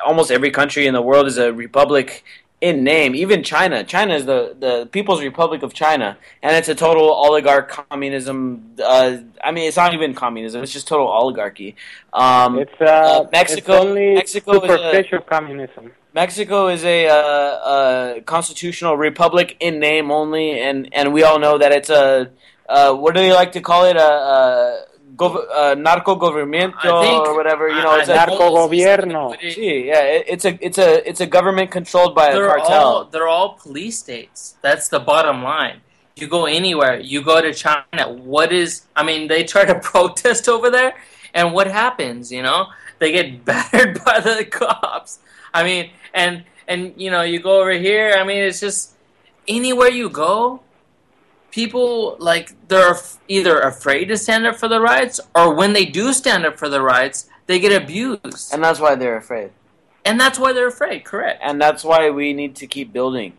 almost every country in the world is a republic in name. Even China is the People's Republic of China, and it's a total oligarch communism. I mean, it's not even communism; it's just total oligarchy. It's Mexico only Mexico superficial communism. Mexico is a constitutional republic in name only, and we all know that it's a what do they like to call it, narco governmento or whatever, you know, it's a narco gobierno. Sí, yeah, it's a government controlled by a cartel. They're all police states. That's the bottom line. You go anywhere, you go to China. They try to protest over there, and what happens? You know, they get battered by the cops. I mean, and you know, you go over here. I mean, it's just anywhere you go, people they're either afraid to stand up for the rights, or when they do stand up for the rights, they get abused. And that's why they're afraid. Correct. And that's why we need to keep building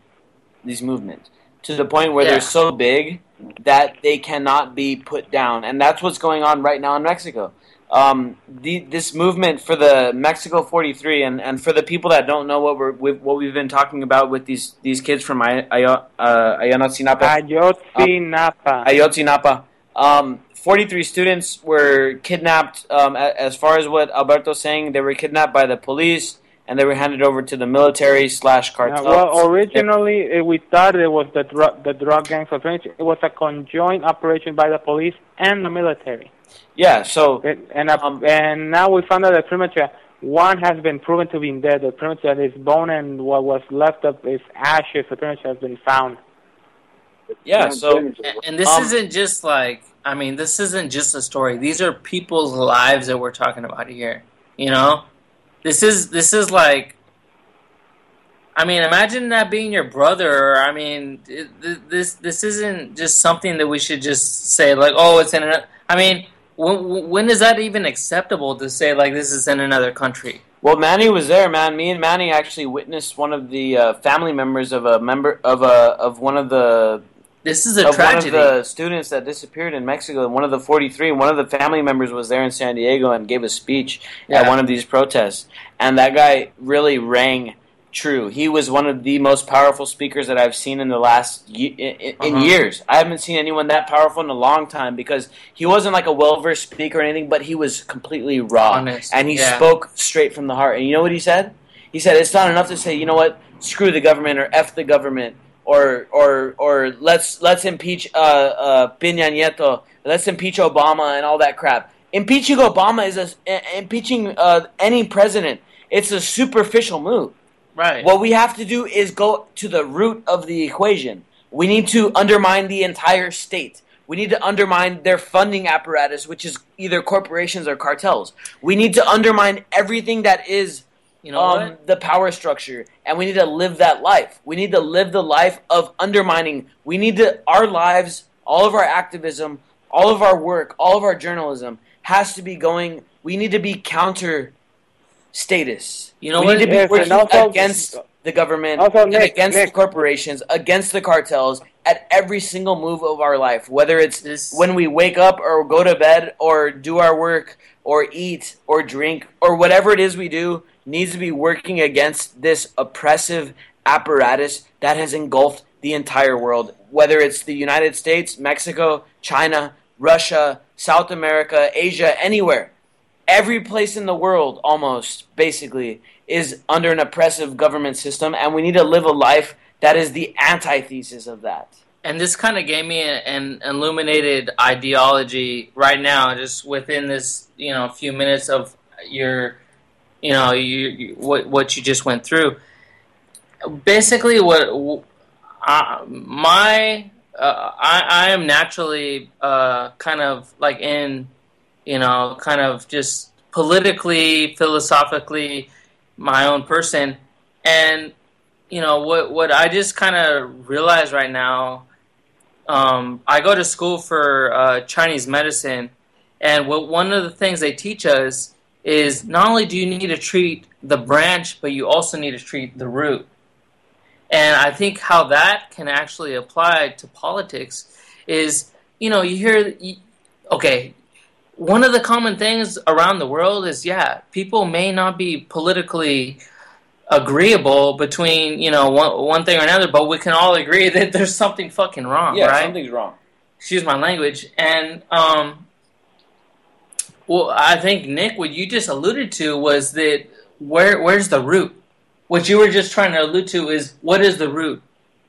these movements to the point where they're so big that they cannot be put down. And that's what's going on right now in Mexico. This movement for the Mexico 43, and for the people that don't know what we've been talking about with these kids from Ayotzinapa. 43 students were kidnapped. As far as what Alberto's saying, they were kidnapped by the police, and they were handed over to the military / cartel. Well, originally we thought it was the drug gangs of Trinity. It was a conjoined operation by the police and the military. Yeah, so and now we found out that pretty much one has been proven to be dead. That pretty much that his bone and what was left of his ashes pretty much has been found. Yeah, so and this isn't just this isn't just a story. These are people's lives that we're talking about here. You know, this is like, I mean, imagine that being your brother. I mean, this isn't just something that we should just say like, oh, it's in another. I mean, when is that even acceptable to say like this is in another country? Well, Manny was there, man. Me and Manny actually witnessed one of the family members of one of the. This is a tragedy. One of the students that disappeared in Mexico, one of the 43, one of the family members was there in San Diego and gave a speech at one of these protests. And that guy really rang true. He was one of the most powerful speakers that I've seen in the last years. I haven't seen anyone that powerful in a long time, because he wasn't like a well-versed speaker or anything, but he was completely raw. Honest. And he spoke straight from the heart. And you know what he said? He said, it's not enough to say, you know what, screw the government or F the government. Or let's impeach Peña Nieto. Let's impeach Obama and all that crap. Impeaching Obama is impeaching any president. It's a superficial move. Right. What we have to do is go to the root of the equation. We need to undermine the entire state. We need to undermine their funding apparatus, which is either corporations or cartels. We need to undermine everything that is the power structure, and we need to live that life. We need to live the life of undermining. We need to, our lives, all of our activism, all of our work, all of our journalism has to be going, we need to be counter status. We need to be working against the government, against the corporations, against the cartels at every single move of our life, whether it's when we wake up or go to bed or do our work or eat or drink or whatever it is we do, needs to be working against this oppressive apparatus that has engulfed the entire world, whether it's the United States, Mexico, China, Russia, South America, Asia, anywhere. Every place in the world, almost, basically, is under an oppressive government system, and we need to live a life that is the antithesis of that. And this kind of gave me an illuminated ideology right now, just within this, few minutes of your... what you just went through. Basically, I am naturally kind of like in, kind of just politically, philosophically, my own person, and what I just kind of realize right now. I go to school for Chinese medicine, and one of the things they teach us is not only do you need to treat the branch, but you also need to treat the root. And I think how that can actually apply to politics is, you hear, one of the common things around the world is, people may not be politically agreeable between, one thing or another, but we can all agree that there's something fucking wrong, right? Yeah, something's wrong. Excuse my language. And, well, I think, Nick, what you just alluded to was that where's the root? what you were just trying to allude to is what is the root?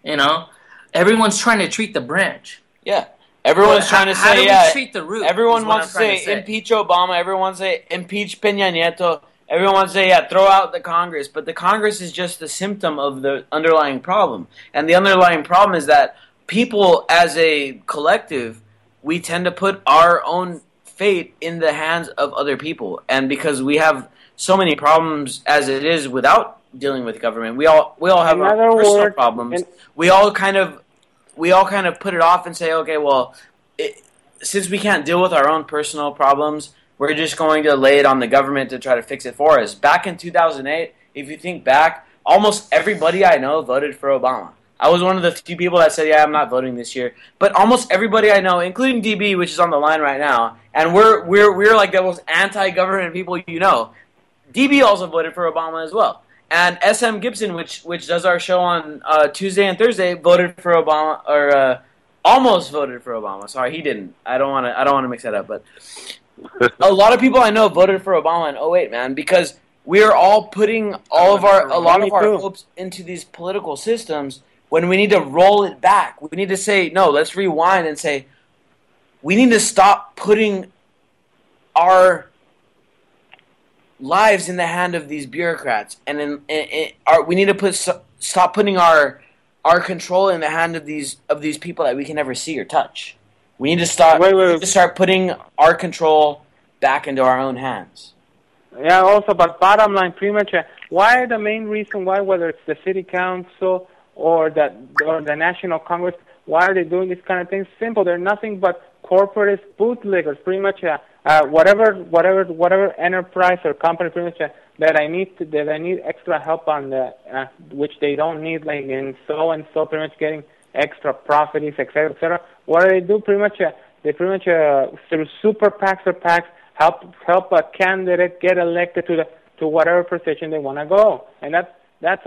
You know, everyone's trying to treat the branch. Yeah. Everyone's trying to how say, do we treat the root? Everyone wants to say, impeach Obama. Everyone wants to say, impeach Peña Nieto. Everyone wants to say, throw out the Congress. But the Congress is just a symptom of the underlying problem. And the underlying problem is that people, as a collective, we tend to put our own fate in the hands of other people. And because we have so many problems as it is without dealing with government, we all have our personal problems. We all kind of put it off and say, okay, well, since we can't deal with our own personal problems, we're just going to lay it on the government to try to fix it for us. Back in 2008, if you think back, almost everybody I know voted for Obama. I was one of the few people that said, yeah, I'm not voting this year. But almost everybody I know, including DB, which is on the line right now, and we're like the most anti-government people you know. DB also voted for Obama as well. And SM Gibson, which does our show on Tuesday and Thursday, voted for Obama, or almost voted for Obama. Sorry, he didn't. I don't want to mix that up. But a lot of people I know voted for Obama in 2008, man, because we're all putting a lot of our hopes into these political systems when we need to roll it back. We need to say, no, let's rewind and say, we need to stop putting our lives in the hand of these bureaucrats, and we need to stop putting our control in the hand of these people that we can never see or touch. We need to start putting our control back into our own hands. Yeah. Also, but bottom line, pretty much, why the main reason why, whether it's the city council or the National Congress, why are they doing these kind of things? Simple. They're nothing but corporate bootleggers. Pretty much, whatever enterprise or company, pretty much, that I need extra help on which they don't need, like in so and so, pretty much getting extra profits, etc., etc. What do they do? Pretty much, they pretty much through super PACs or PACs help a candidate get elected to whatever position they want to go, and that's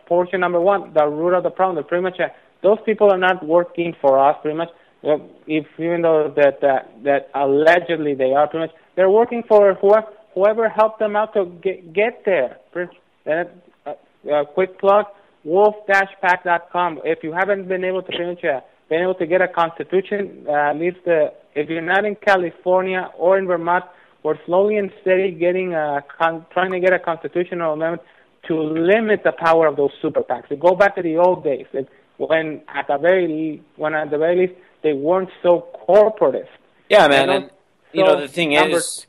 portion number one, the root of the problem. That pretty much those people are not working for us. Pretty much, even though that allegedly they are, pretty much they're working for whoever helped them out to get there. Quick plug: wolf-pack.com. If you haven't been able to get a constitution, at least if you're not in California or in Vermont, we're slowly and steady trying to get a constitutional amendment to limit the power of those super PACs. To go back to the old days, when at the very least they weren't so corporatist. Yeah, man, and the thing is,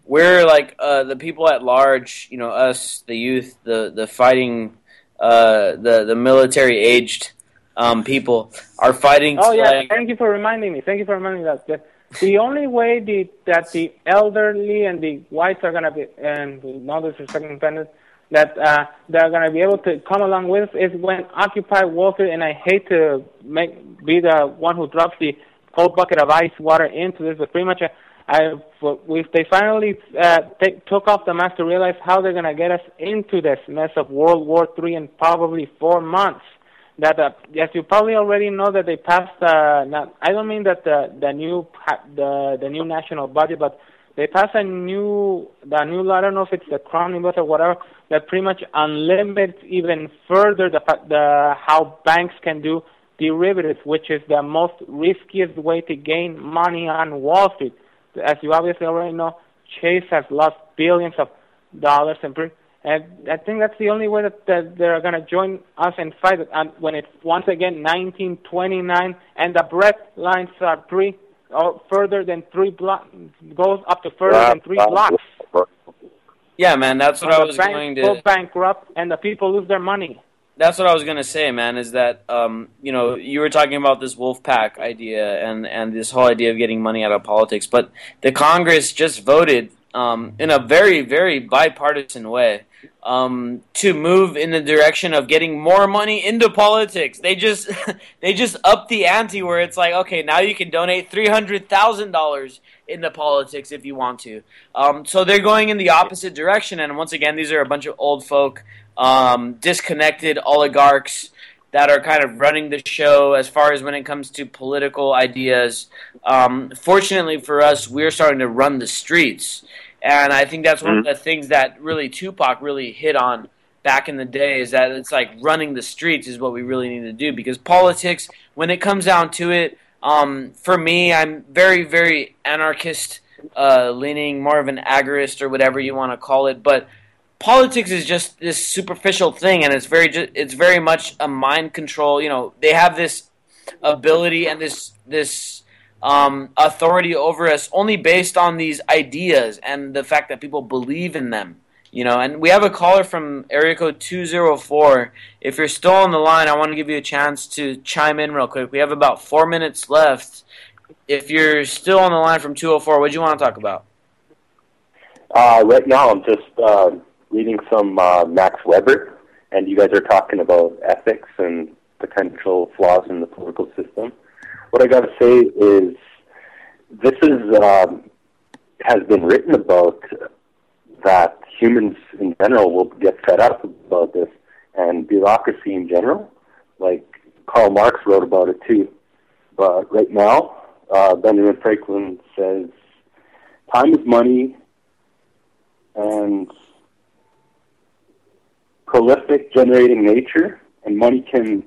we're like the people at large. Us, the youth, the fighting, the military aged people are fighing. Oh yeah, thank you for reminding me. That the only way that the elderly and the whites are gonna be, and no disrespect independent, that they're going to be able to come along with is when Occupy Wall Street, and I hate to be the one who drops the cold bucket of ice water into this, but pretty much if they finally took off the mask to realize how they're going to get us into this mess of World War III in probably 4 months. That as you probably already know, that they passed. I don't mean that the new national budget, but they passed the new law. I don't know if it's the Crowning Bill or whatever, that pretty much unlimits even further how banks can do derivatives, which is the most riskiest way to gain money on Wall Street. As you obviously already know, Chase has lost billions of dollars, and I think that's the only way that they're going to join us and fight it. And when it's once again 1929, and the bread lines are further than 3 blocks, goes up to further than 3 blocks. Yeah, man, that's what I was going to go bankrupt, and the people lose their money. That's what I was going to say, man, is that, you were talking about this wolf pack idea and this whole idea of getting money out of politics, but the Congress just voted in a very, very bipartisan way to move in the direction of getting more money into politics. They just upped the ante where it's like, okay, now you can donate $300,000 into politics if you want to. So they're going in the opposite direction, and once again, these are a bunch of old folk, disconnected oligarchs that are kind of running the show as far as when it comes to political ideas. Fortunately for us, we're starting to run the streets. And I think that's one of the things that really Tupac really hit on back in the day is that it's like running the streets is what we really need to do, because politics, when it comes down to it, for me, I'm very, very anarchist leaning, more of an agorist or whatever you want to call it, but politics is just this superficial thing, and it's very much a mind control. You know, they have this ability and this authority over us only based on these ideas and the fact that people believe in them. You know, and we have a caller from area code 204. If you're still on the line, I want to give you a chance to chime in real quick. We have about 4 minutes left. If you're still on the line from 204, what do you want to talk about? Right now, I'm just reading some Max Weber, and you guys are talking about ethics and potential flaws in the political system. What I got to say is this has been written about, that humans in general will get fed up about this, and bureaucracy in general. Like Karl Marx wrote about it too. But right now, Benjamin Franklin says, time is money, and prolific generating nature, and money can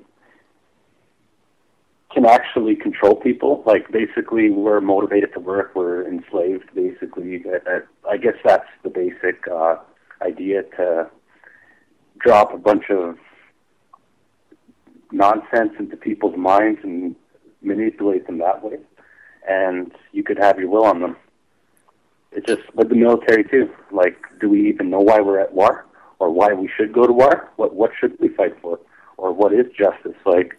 actually control people. Like, basically, we're motivated to work, we're enslaved, basically. I guess that's the basic idea, to drop a bunch of nonsense into people's minds and manipulate them that way. And you could have your will on them. It's just with the military, too. Like, do we even know why we're at war? Or why we should go to war? What should we fight for? Or what is justice? Like,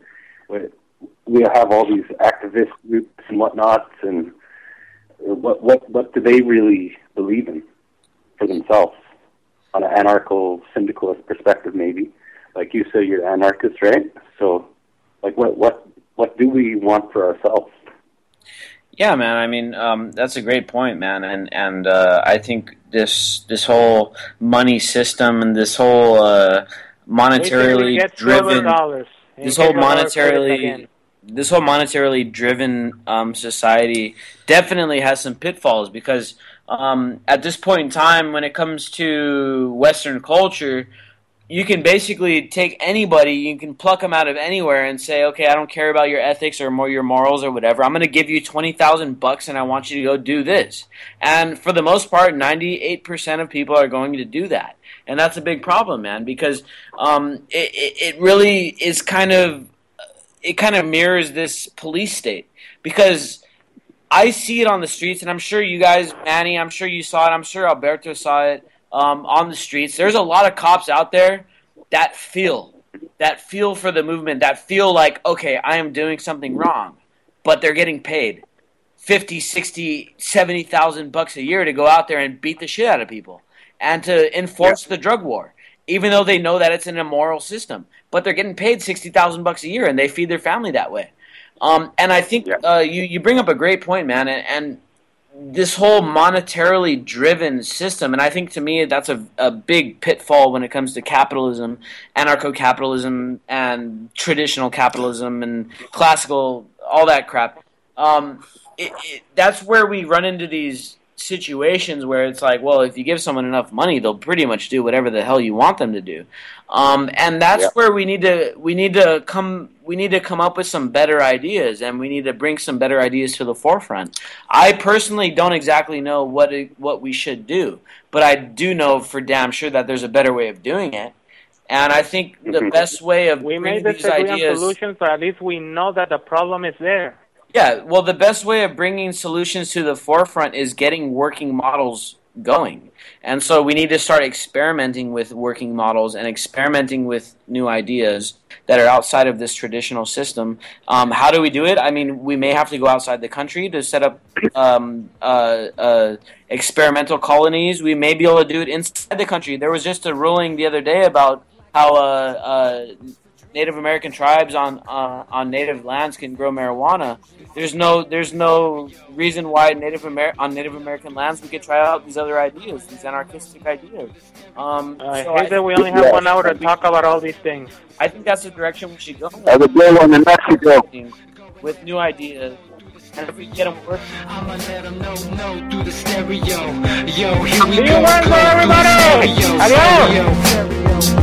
we have all these activist groups and whatnot, and what do they really believe in for themselves on an anarcho-syndicalist perspective? Maybe, like you say, you're anarchist, right? So, like, what do we want for ourselves? Yeah, man. I mean, that's a great point, man. And I think this whole money system and this whole monetarily driven this whole monetarily driven society definitely has some pitfalls, because at this point in time, when it comes to Western culture, you can basically take anybody, you can pluck them out of anywhere and say, okay, I don't care about your ethics or your morals or whatever. I'm going to give you $20,000 and I want you to go do this. And for the most part, 98% of people are going to do that. And that's a big problem, man, because it really is kind of mirrors this police state. Because I see it on the streets, and I'm sure you guys, Manny, I'm sure you saw it, I'm sure Alberto saw it, on the streets. There's a lot of cops out there that feel for the movement, that feel like, okay, I am doing something wrong, but they're getting paid $50,000, $60,000, $70,000 a year to go out there and beat the shit out of people and to enforce the drug war, even though they know that it's an immoral system. But they're getting paid $60,000 a year, and they feed their family that way. And I think you bring up a great point, man, and this whole monetarily driven system, and I think to me that's a big pitfall when it comes to capitalism, anarcho-capitalism, and traditional capitalism, and classical, all that crap. That's where we run into these situations where it's like, well, if you give someone enough money, they'll pretty much do whatever the hell you want them to do. And that's where we need to come up with some better ideas, and we need to bring some better ideas to the forefront. I personally don't exactly know what we should do, but I do know for damn sure that there's a better way of doing it. And I think the best way of bringing these ideas, solutions, but at least we know that the problem is there. Yeah, well, the best way of bringing solutions to the forefront is getting working models going. And so we need to start experimenting with working models and experimenting with new ideas that are outside of this traditional system. How do we do it? I mean, we may have to go outside the country to set up experimental colonies. We may be able to do it inside the country. There was just a ruling the other day about how Native American tribes on native lands can grow marijuana. There's no reason why on Native American lands we could try out these other ideas, these anarchistic ideas. I hate that we only have 1 hour to talk about all these things. I think that's the direction we should go. I would go on in Mexico with new ideas. And if we get them working, I'ma let them know through the stereo. Yo, here we See go. you Wednesday, everybody! Adios!